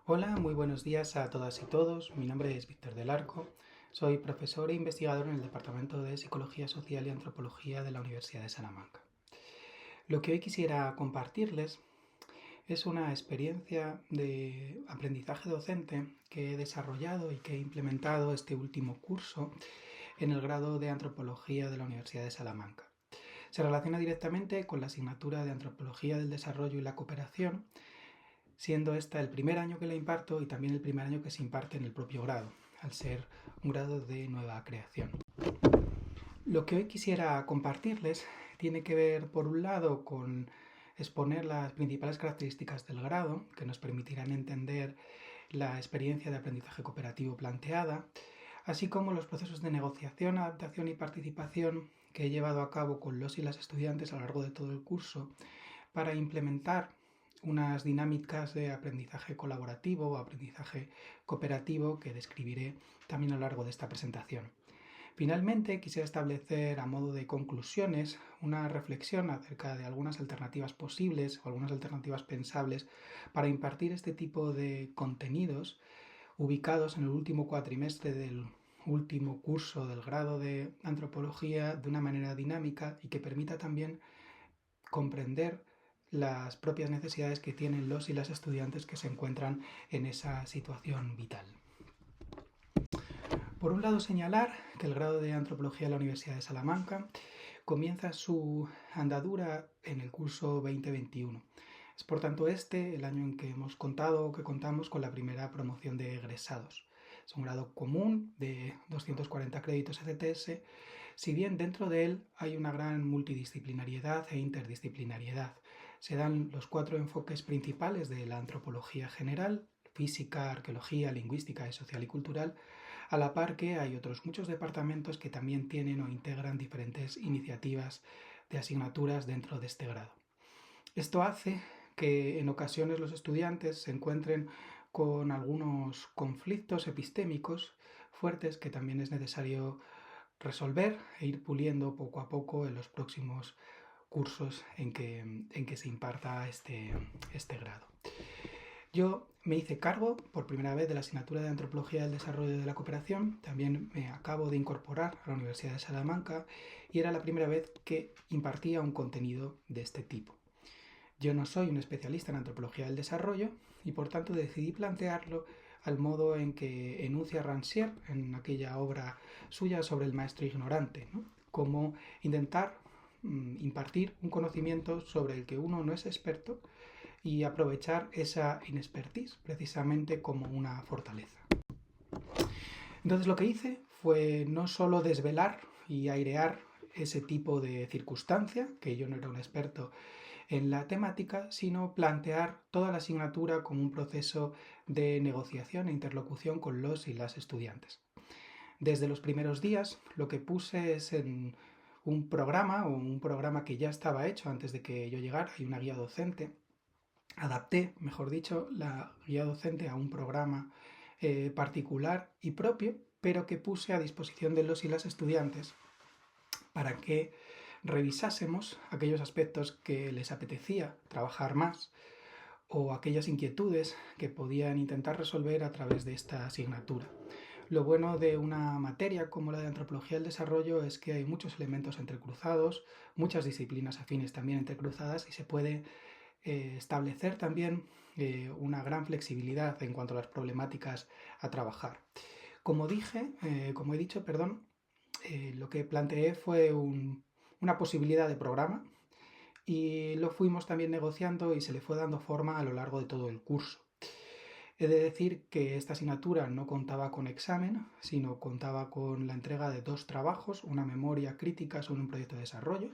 Hola, muy buenos días a todas y todos. Mi nombre es Víctor del Arco. Soy profesor e investigador en el Departamento de Psicología Social y Antropología de la Universidad de Salamanca. Lo que hoy quisiera compartirles es una experiencia de aprendizaje docente que he desarrollado y que he implementado este último curso en el grado de Antropología de la Universidad de Salamanca. Se relaciona directamente con la asignatura de Antropología del Desarrollo y la Cooperación, siendo esta el primer año que la imparto y también el primer año que se imparte en el propio grado, al ser un grado de nueva creación. Lo que hoy quisiera compartirles tiene que ver, por un lado, con exponer las principales características del grado que nos permitirán entender la experiencia de aprendizaje cooperativo planteada, así como los procesos de negociación, adaptación y participación que he llevado a cabo con los y las estudiantes a lo largo de todo el curso para implementar unas dinámicas de aprendizaje colaborativo o aprendizaje cooperativo que describiré también a lo largo de esta presentación. Finalmente, quisiera establecer a modo de conclusiones una reflexión acerca de algunas alternativas posibles o algunas alternativas pensables para impartir este tipo de contenidos ubicados en el último cuatrimestre del último curso del grado de antropología de una manera dinámica y que permita también comprender las propias necesidades que tienen los y las estudiantes que se encuentran en esa situación vital. Por un lado, señalar que el grado de Antropología de la Universidad de Salamanca comienza su andadura en el curso 2021. Es por tanto este el año en que contamos con la primera promoción de egresados. Es un grado común de 240 créditos ECTS, si bien dentro de él hay una gran multidisciplinariedad e interdisciplinariedad. Se dan los 4 enfoques principales de la antropología general: física, arqueología, lingüística y social y cultural, a la par que hay otros muchos departamentos que también tienen o integran diferentes iniciativas de asignaturas dentro de este grado. Esto hace que en ocasiones los estudiantes se encuentren con algunos conflictos epistémicos fuertes que también es necesario resolver e ir puliendo poco a poco en los próximos cursos en que se imparta este grado. Yo me hice cargo por primera vez de la asignatura de Antropología del Desarrollo y de la Cooperación. También me acabo de incorporar a la Universidad de Salamanca y era la primera vez que impartía un contenido de este tipo. Yo no soy un especialista en Antropología del Desarrollo y por tanto decidí plantearlo al modo en que enuncia Rancière en aquella obra suya sobre el maestro ignorante, ¿no? Como intentar impartir un conocimiento sobre el que uno no es experto y aprovechar esa inexpertise precisamente como una fortaleza. Entonces lo que hice fue no solo desvelar y airear ese tipo de circunstancia, que yo no era un experto en la temática, sino plantear toda la asignatura como un proceso de negociación e interlocución con los y las estudiantes. Desde los primeros días lo que puse es en un programa que ya estaba hecho antes de que yo llegara, y una guía docente. Adapté, mejor dicho, la guía docente a un programa particular y propio, pero que puse a disposición de los y las estudiantes para que revisásemos aquellos aspectos que les apetecía trabajar más o aquellas inquietudes que podían intentar resolver a través de esta asignatura. Lo bueno de una materia como la de Antropología del Desarrollo es que hay muchos elementos entrecruzados, muchas disciplinas afines también entrecruzadas, y se puede establecer también una gran flexibilidad en cuanto a las problemáticas a trabajar. Como he dicho, lo que planteé fue una posibilidad de programa y lo fuimos también negociando y se le fue dando forma a lo largo de todo el curso. He de decir que esta asignatura no contaba con examen, sino contaba con la entrega de 2 trabajos: una memoria crítica sobre un proyecto de desarrollo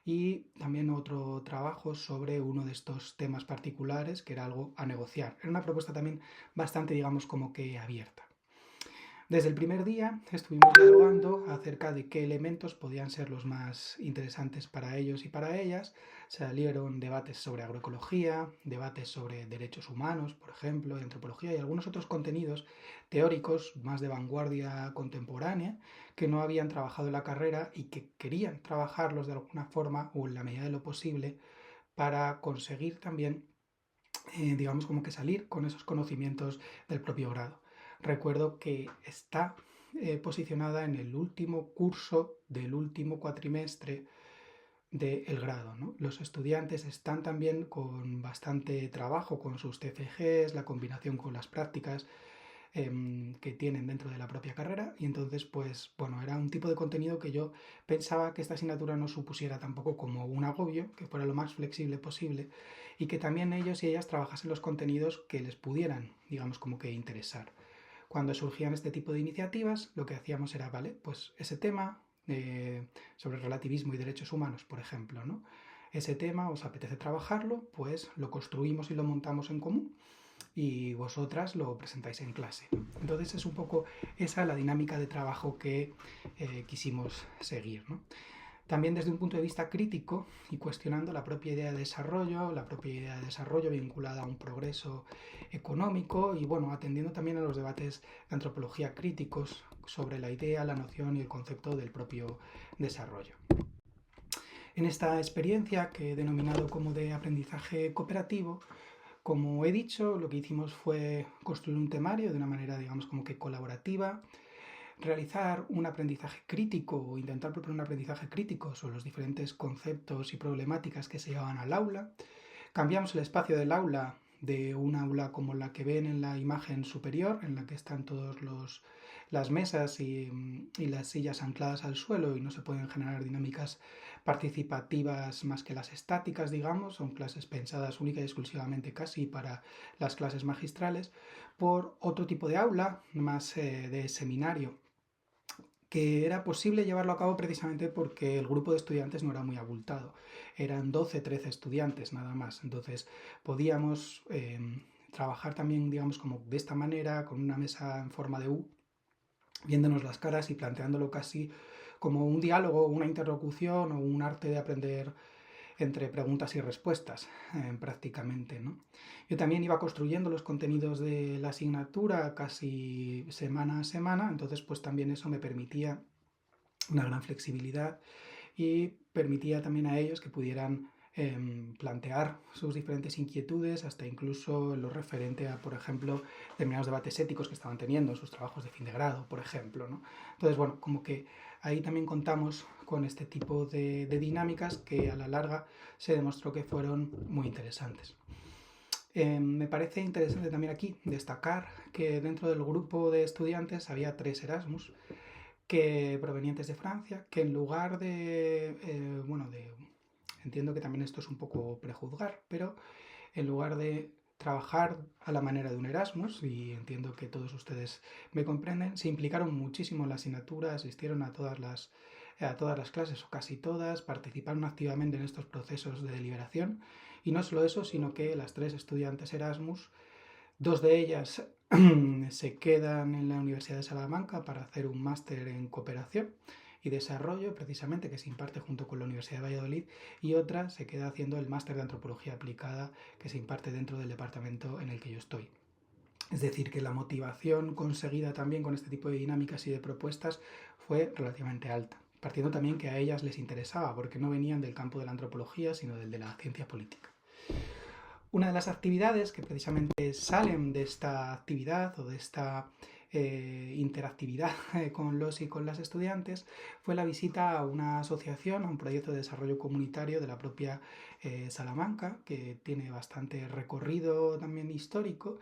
y también otro trabajo sobre uno de estos temas particulares, que era algo a negociar. Era una propuesta también bastante, digamos, como que abierta. Desde el primer día estuvimos dialogando acerca de qué elementos podían ser los más interesantes para ellos y para ellas. Salieron debates sobre agroecología, debates sobre derechos humanos, por ejemplo, y antropología, y algunos otros contenidos teóricos más de vanguardia contemporánea que no habían trabajado en la carrera y que querían trabajarlos de alguna forma o en la medida de lo posible para conseguir también digamos como que salir con esos conocimientos del propio grado. Recuerdo que está posicionada en el último curso del último cuatrimestre del grado, ¿no? Los estudiantes están también con bastante trabajo con sus TFGs, la combinación con las prácticas que tienen dentro de la propia carrera, y entonces pues bueno, era un tipo de contenido que yo pensaba que esta asignatura no supusiera tampoco como un agobio, que fuera lo más flexible posible y que también ellos y ellas trabajasen los contenidos que les pudieran, digamos, como que interesar. Cuando surgían este tipo de iniciativas, lo que hacíamos era, vale, pues ese tema sobre relativismo y derechos humanos, por ejemplo, ¿no? Ese tema os apetece trabajarlo, pues lo construimos y lo montamos en común y vosotras lo presentáis en clase. Entonces es un poco esa la dinámica de trabajo que quisimos seguir, ¿no? También desde un punto de vista crítico y cuestionando la propia idea de desarrollo vinculada a un progreso económico y bueno, atendiendo también a los debates de antropología críticos sobre la idea, la noción y el concepto del propio desarrollo. En esta experiencia que he denominado como de aprendizaje cooperativo, como he dicho, lo que hicimos fue construir un temario de una manera, digamos, como que colaborativa, realizar un aprendizaje crítico o intentar proponer un aprendizaje crítico sobre los diferentes conceptos y problemáticas que se llevaban al aula. Cambiamos el espacio del aula de un aula como la que ven en la imagen superior, en la que están todas las mesas y las sillas ancladas al suelo y no se pueden generar dinámicas participativas más que las estáticas, digamos, son clases pensadas única y exclusivamente casi para las clases magistrales, por otro tipo de aula, más de seminario, que era posible llevarlo a cabo precisamente porque el grupo de estudiantes no era muy abultado. Eran 12, 13 estudiantes nada más. Entonces podíamos trabajar también, digamos, como de esta manera, con una mesa en forma de U, viéndonos las caras y planteándolo casi como un diálogo, una interlocución o un arte de aprender entre preguntas y respuestas, prácticamente, ¿no? Yo también iba construyendo los contenidos de la asignatura casi semana a semana, entonces pues también eso me permitía una gran flexibilidad y permitía también a ellos que pudieran plantear sus diferentes inquietudes, hasta incluso en lo referente a, por ejemplo, determinados debates éticos que estaban teniendo en sus trabajos de fin de grado, por ejemplo, ¿no? Entonces, bueno, como que ahí también contamos con este tipo de dinámicas que a la larga se demostró que fueron muy interesantes. Me parece interesante también aquí destacar que dentro del grupo de estudiantes había 3 Erasmus que provenientes de Francia, que en lugar entiendo que también esto es un poco prejuzgar, pero en lugar de trabajar a la manera de un Erasmus, y entiendo que todos ustedes me comprenden, se implicaron muchísimo en la asignatura, asistieron a todas las clases o casi todas, participaron activamente en estos procesos de deliberación, y no solo eso, sino que las 3 estudiantes Erasmus, 2 de ellas se quedan en la Universidad de Salamanca para hacer un máster en cooperación y desarrollo, precisamente, que se imparte junto con la Universidad de Valladolid, y otra se queda haciendo el máster de antropología aplicada que se imparte dentro del departamento en el que yo estoy. Es decir, que la motivación conseguida también con este tipo de dinámicas y de propuestas fue relativamente alta, partiendo también que a ellas les interesaba, porque no venían del campo de la antropología, sino del de la ciencia política. Una de las actividades que precisamente salen de esta actividad o de esta interactividad con los y con las estudiantes fue la visita a una asociación, a un proyecto de desarrollo comunitario de la propia Salamanca, que tiene bastante recorrido también histórico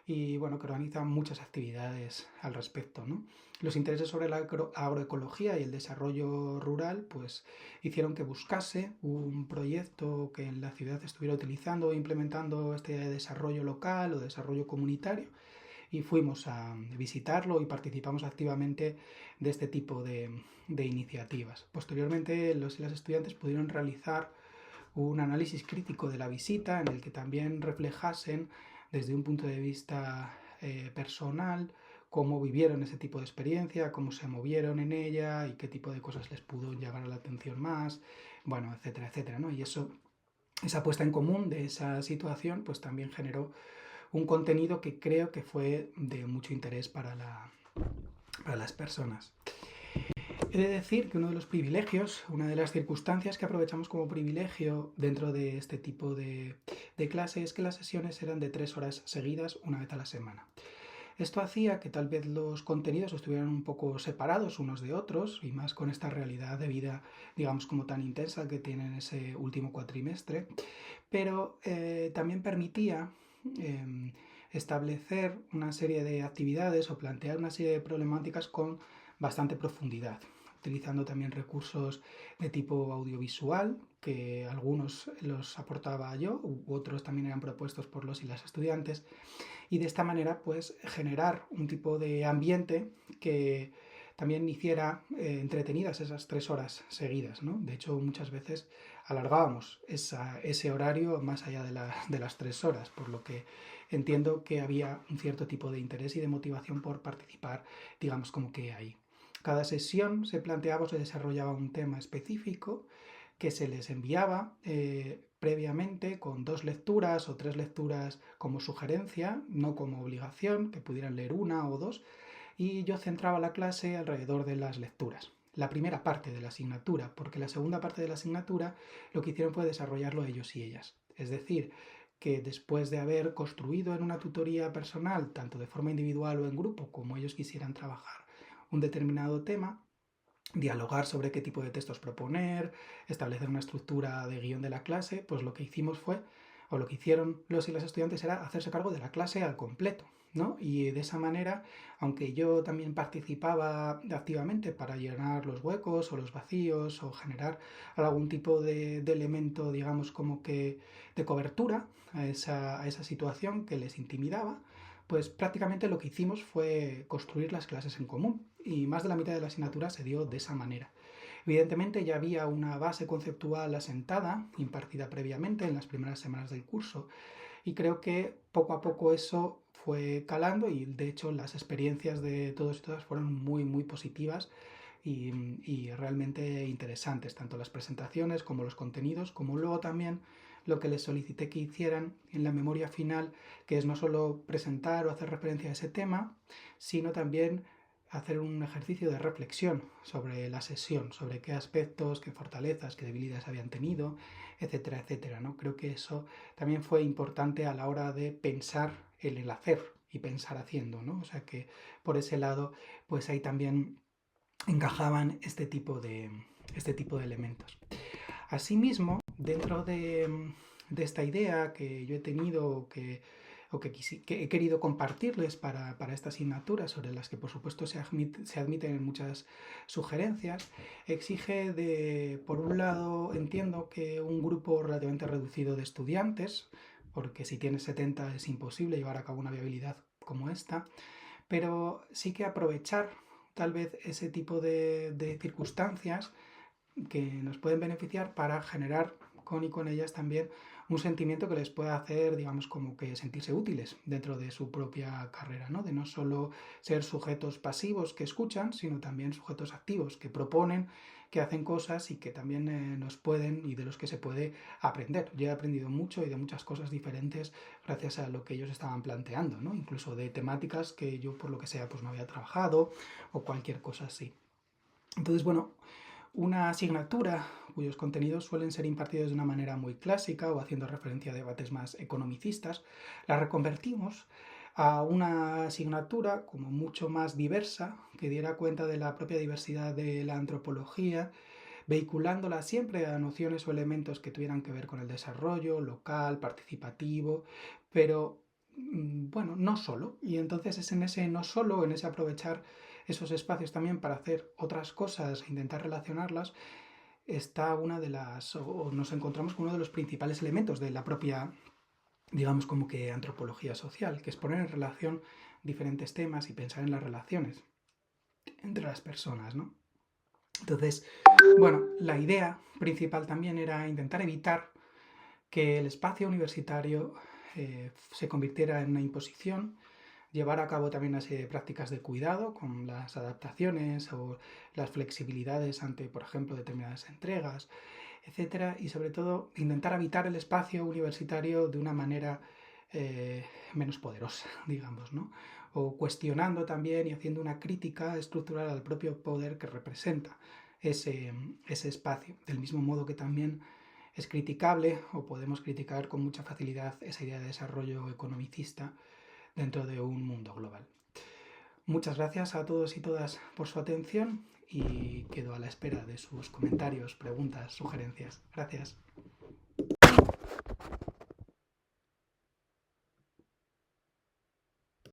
y bueno, que organiza muchas actividades al respecto, ¿no? Los intereses sobre la agroecología y el desarrollo rural pues hicieron que buscase un proyecto que en la ciudad estuviera utilizando e implementando este desarrollo local o desarrollo comunitario, y fuimos a visitarlo y participamos activamente de este tipo de iniciativas. Posteriormente los y las estudiantes pudieron realizar un análisis crítico de la visita en el que también reflejasen desde un punto de vista personal cómo vivieron ese tipo de experiencia, cómo se movieron en ella y qué tipo de cosas les pudo llamar la atención más, bueno, etcétera, etcétera, ¿no? Y eso, esa puesta en común de esa situación, pues también generó un contenido que creo que fue de mucho interés para las personas. He de decir que uno de los privilegios, una de las circunstancias que aprovechamos como privilegio dentro de este tipo de clase es que las sesiones eran de 3 horas seguidas una vez a la semana. Esto hacía que tal vez los contenidos estuvieran un poco separados unos de otros y más con esta realidad de vida, digamos, como tan intensa que tienen ese último cuatrimestre, pero también permitía eh, establecer una serie de actividades o plantear una serie de problemáticas con bastante profundidad, utilizando también recursos de tipo audiovisual, que algunos los aportaba yo, u otros también eran propuestos por los y las estudiantes, y de esta manera pues generar un tipo de ambiente que también hiciera entretenidas esas 3 horas seguidas, ¿no? De hecho, muchas veces alargábamos ese horario más allá de las 3 horas, por lo que entiendo que había un cierto tipo de interés y de motivación por participar, digamos, como que ahí. Cada sesión se planteaba o se desarrollaba un tema específico que se les enviaba previamente con 2 lecturas o 3 lecturas como sugerencia, no como obligación, que pudieran leer una o dos, y yo centraba la clase alrededor de las lecturas. La primera parte de la asignatura, porque la segunda parte de la asignatura lo que hicieron fue desarrollarlo ellos y ellas. Es decir, que después de haber construido en una tutoría personal, tanto de forma individual o en grupo, como ellos quisieran trabajar un determinado tema, dialogar sobre qué tipo de textos proponer, establecer una estructura de guión de la clase, pues lo que hicimos fue, o lo que hicieron los y las estudiantes era hacerse cargo de la clase al completo, ¿no? Y de esa manera, aunque yo también participaba activamente para llenar los huecos o los vacíos o generar algún tipo de elemento, digamos, como que de cobertura a esa situación que les intimidaba, pues prácticamente lo que hicimos fue construir las clases en común y más de la mitad de la asignatura se dio de esa manera. Evidentemente ya había una base conceptual asentada, impartida previamente en las primeras semanas del curso, y creo que poco a poco eso fue calando y de hecho las experiencias de todos y todas fueron muy positivas y realmente interesantes, tanto las presentaciones como los contenidos, como luego también lo que les solicité que hicieran en la memoria final, que es no solo presentar o hacer referencia a ese tema, sino también hacer un ejercicio de reflexión sobre la sesión, sobre qué aspectos, qué fortalezas, qué debilidades habían tenido, etcétera, etcétera, ¿no? Creo que eso también fue importante a la hora de pensar en el hacer y pensar haciendo, ¿no? O sea que por ese lado, pues ahí también encajaban este tipo de elementos. Asimismo, dentro de esta idea que yo he tenido que he querido compartirles para esta asignatura, sobre las que por supuesto se admiten muchas sugerencias, exige por un lado, entiendo que un grupo relativamente reducido de estudiantes, porque si tienes 70 es imposible llevar a cabo una viabilidad como esta, pero sí que aprovechar tal vez ese tipo de circunstancias que nos pueden beneficiar para generar con y con ellas también un sentimiento que les pueda hacer, digamos, como que sentirse útiles dentro de su propia carrera, ¿no? De no solo ser sujetos pasivos que escuchan, sino también sujetos activos que proponen, que hacen cosas y que también nos pueden y de los que se puede aprender. Yo he aprendido mucho y de muchas cosas diferentes gracias a lo que ellos estaban planteando, ¿no? Incluso de temáticas que yo por lo que sea pues no había trabajado o cualquier cosa así. Entonces, bueno, una asignatura cuyos contenidos suelen ser impartidos de una manera muy clásica o haciendo referencia a debates más economicistas, la reconvertimos a una asignatura como mucho más diversa, que diera cuenta de la propia diversidad de la antropología, vehiculándola siempre a nociones o elementos que tuvieran que ver con el desarrollo local, participativo, pero bueno, no solo. Y entonces es en ese no solo, en ese aprovechar esos espacios también para hacer otras cosas e intentar relacionarlas, está una de las, o nos encontramos con uno de los principales elementos de la propia, digamos, como que antropología social, que es poner en relación diferentes temas y pensar en las relaciones entre las personas, ¿no? Entonces, bueno, la idea principal también era intentar evitar que el espacio universitario se convirtiera en una imposición, llevar a cabo también una serie de prácticas de cuidado con las adaptaciones o las flexibilidades ante, por ejemplo, determinadas entregas, etcétera, y sobre todo intentar habitar el espacio universitario de una manera menos poderosa, digamos, ¿no? O cuestionando también y haciendo una crítica estructural al propio poder que representa ese espacio, del mismo modo que también es criticable o podemos criticar con mucha facilidad esa idea de desarrollo economicista dentro de un mundo global. Muchas gracias a todos y todas por su atención y quedo a la espera de sus comentarios, preguntas, sugerencias. Gracias.